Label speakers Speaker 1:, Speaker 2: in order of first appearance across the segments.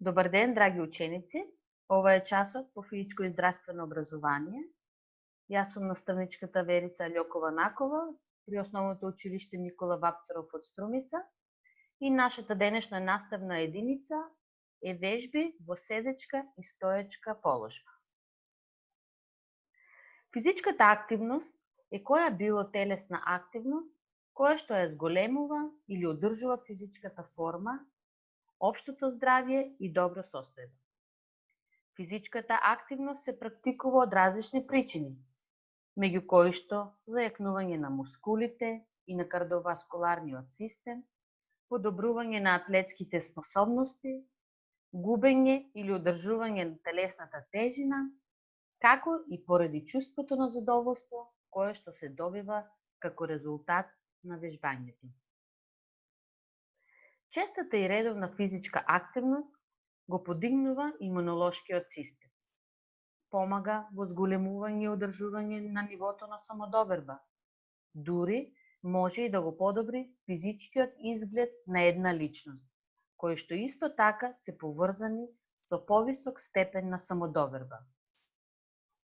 Speaker 1: Добър ден, драги ученици! Ова е часот по физичко и здравствено образование. Јас сум наставничката Верица Љокова-Накова при Основното училиште Никола Вапцаров од Струмица и нашата денешна наставна единица е вежби во седечка и стоечка положба. Физичката активност е која било телесна активност која што ја зголемува или одржува физичката форма, општото здравје и добро состојба. Физичката активност се практикува од различни причини, меѓу кои што зајакнување на мускулите и на кардиоваскуларниот систем, подобрување на атлетските способности, губење или одржување на телесната тежина, како и поради чувството на задоволство кое што се добива како резултат на вежбањето. Честата и редовна физичка активност го подигнува имунолошкиот систем, помага во зголемување и одржување на нивото на самодоверба, дури може и да го подобри физичкиот изглед на една личност, кои што исто така се поврзани со повисок степен на самодоверба.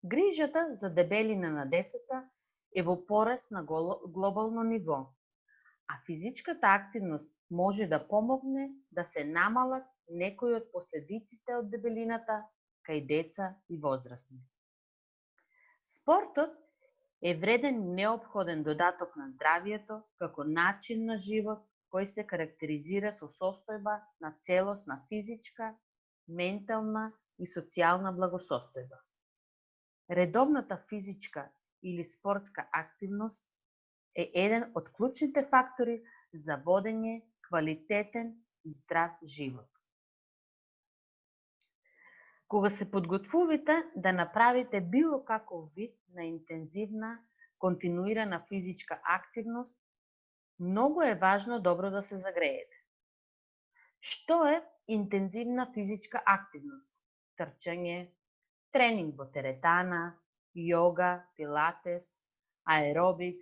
Speaker 1: Грижата за дебелина на децата е во пораст на глобално ниво, а физичката активност може да помогне да се намалат некои од последиците од дебелината кај деца и возрастни. Спортот е вреден и неопходен додаток на здравието како начин на живот кој се карактеризира со состојба на целосна физичка, ментална и социјална благосостојба. Редовната физичка или спортска активност е еден од клучните фактори за водење квалитетен и здрав живот. Кога се подготвувате да направите било каков вид на интензивна, континуирана физичка активност, многу е важно добро да се загреете. Што е интензивна физичка активност? Трчање, тренинг во теретана, јога, пилатес, аеробик,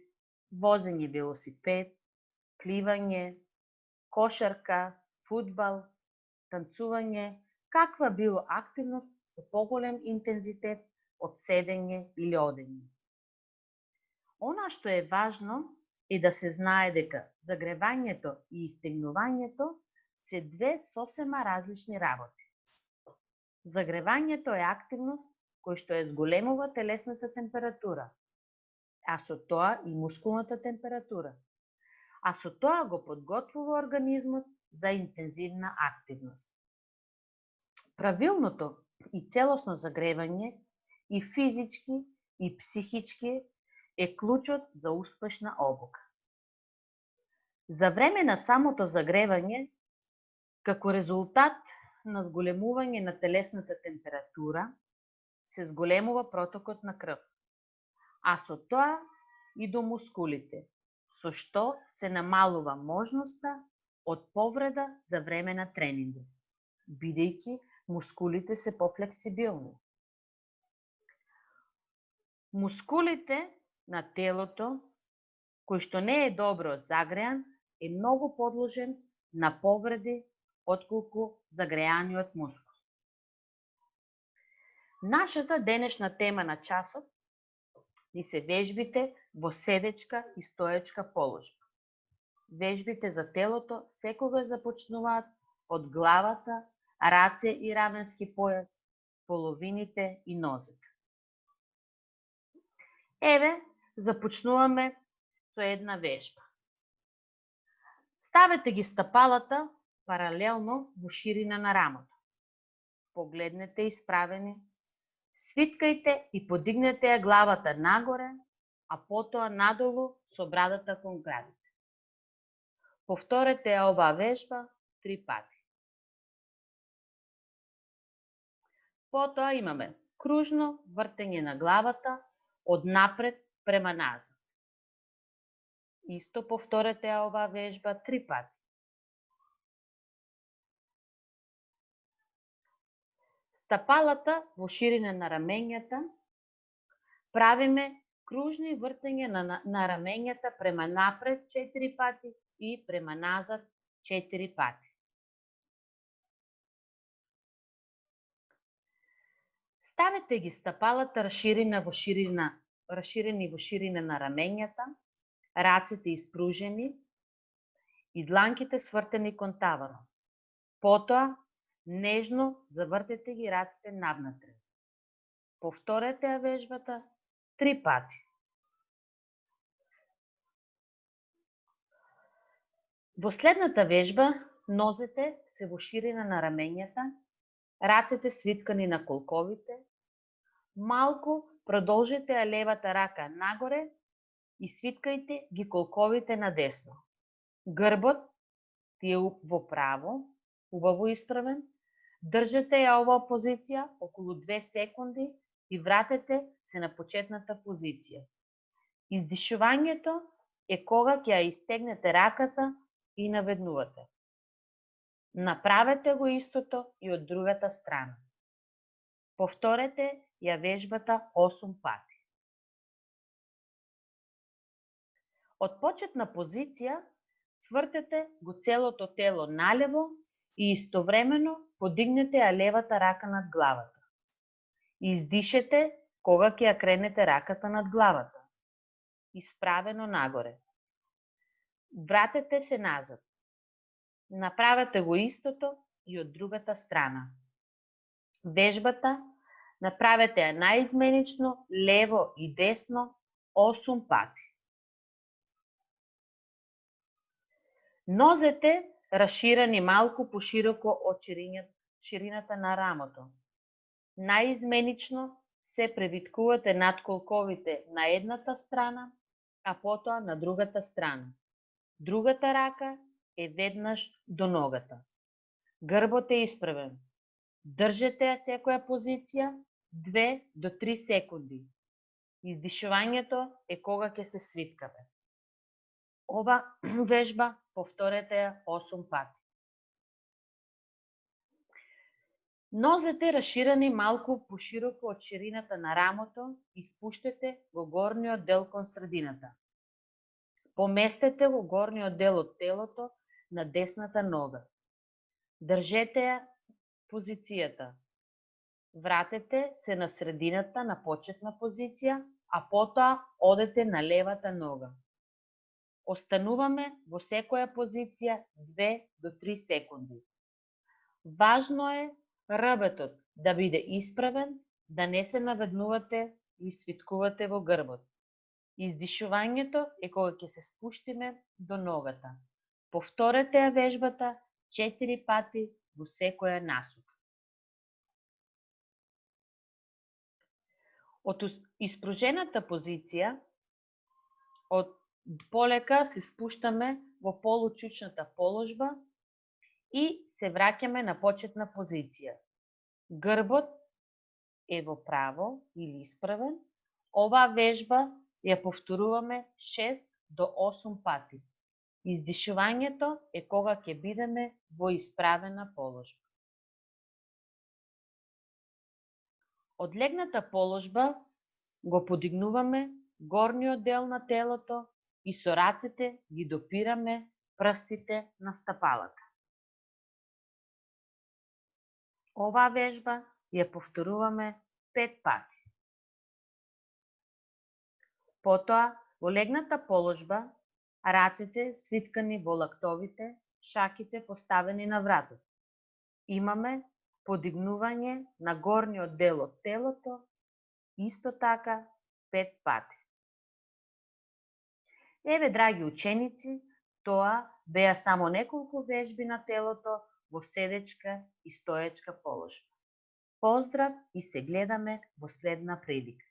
Speaker 1: возење велосипед, пливање, кошарка, фудбал, танцување, каква било активност со поголем интензитет од седење или одење. Она што е важно е да се знае дека загревањето и истегнувањето се две сосема различни работи. Загревањето е активност кој што ја зголемува телесната температура, а со тоа и мускулната температура, а со тоа го подготвува организмот за интензивна активност. Правилното и целосно загревање и физички и психички е клучот за успешна обука. За време на самото загревање, како резултат на зголемување на телесната температура, се зголемува протокот на крв, а со тоа и до мускулите, со што се намалува можноста од повреда за време на тренингот, бидејќи мускулите се пофлексибилни. Мускулите на телото, кој што не е добро загреан, е многу подложен на повреди отколку загреаниот мускул. Нашата денешна тема на часот ни се вежбите во седечка и стоечка положба. Вежбите за телото секогаш започнуваат од главата, раце и раменски појас, половините и нозете. Еве, започнуваме со една вежба. Ставете ги стапалата паралелно во ширина на рамото. Погледнете исправени, свиткајте и подигнете ја главата нагоре, а потоа надолу со брадата кон градите. Повторете ја оваа вежба 3 пати. Потоа имаме кружно вртење на главата од напред према назад. Исто повторете ја оваа вежба 3 пати. Стапалата во ширина на рамењата, правиме кружни вртења на рамењата према напред 4 пати и према назад 4 пати. Ставете ги стапалата раширени во ширина на рамењата, рацете испружени и дланките свртени кон таванот. Потоа, нежно завртете ги рацете наднатре. Повторете ја вежбата 3 пати. Во следната вежба, нозете се во ширина на рамењата, рацете свиткани на колковите, малку продолжете ја левата рака нагоре и свиткајте ги колковите надесно. Грбот ти е во право, убаво исправен, држете ја оваа позиција околу 2 секунди и вратете се на почетната позиција. Издишувањето е кога ќе ја истегнете раката и наведнувате. Направете го истото и од другата страна. Повторете ја вежбата 8 пати. Од почетна позиција свртете го целото тело налево и истовремено подигнете ја левата рака над главата. Издишете кога ќе ја кренете раката над главата, исправено нагоре. Вратете се назад. Направете го истото и од другата страна. Вежбата направете ја наизменично лево и десно 8 пати. Нозете раширани малку пошироко од ширината на рамото. Наизменично се превиткувате над колковите на едната страна, а потоа на другата страна. Другата рака е веднаш до ногата. Грбот е исправен. Држете ја секоја позиција 2 до 3 секунди. Издишувањето е кога ќе се свиткаме. Ова вежба повторете ја 8 пати. Нозете раширани малку пошироко од ширината на рамото и спуштете во горниот дел кон средината. Поместете во горниот дел од телото на десната нога. Држете ја позицијата. Вратете се на средината на почетна позиција, а потоа одете на левата нога. Остануваме во секоја позиција 2 до 3 секунди. Важно е рбетот да биде исправен, да не се наведнувате и свиткувате во грбот. Издишувањето е кога ќе се спуштиме до ногата. Повторете ја вежбата 4 пати во секоја насока. Од испружената позиција, од полека се спуштаме во получучната положба и се враќаме на почетна позиција. Грбот е во право или исправен. Оваа вежба ја повторуваме 6 до 8 пати. Издишувањето е кога ќе бидеме во исправена положба. Од легната положба го подигнуваме горниот дел на телото и со рацете ги допираме прстите на стапалата. Оваа вежба ја повторуваме 5 пати. Потоа, во легната положба, рацете свиткани во лактовите, шаките поставени на вратот. Имаме подигнување на горниот дел од телото, исто така 5 пати. Еве, драги ученици, тоа беа само неколку вежби на телото во седечка и стоечка положба. Поздрав и се гледаме во следна прилика.